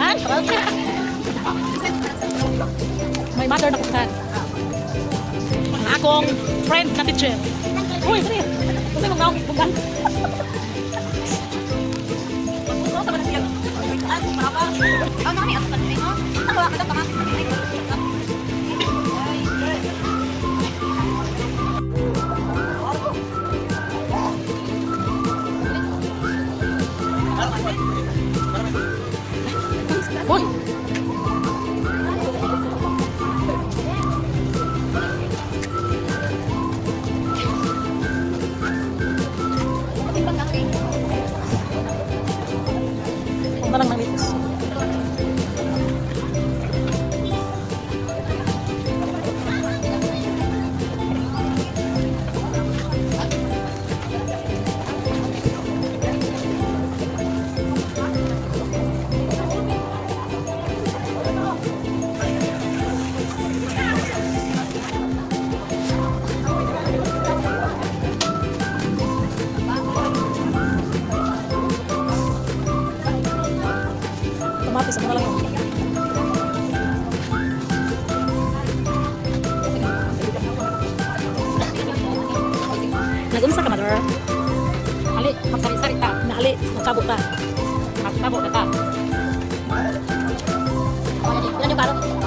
Han, may mother na kukan. Ang akong friend na teacher. Uy, sali. Kasi mong naong bukan. Uy. Punta lang ng litis. Tomatis, ano lang yun? Nag-unsa ka, mother? Ali, magsari-sari ta. Naali, magkabo ta. Magkabo na ta. Yan yung karot.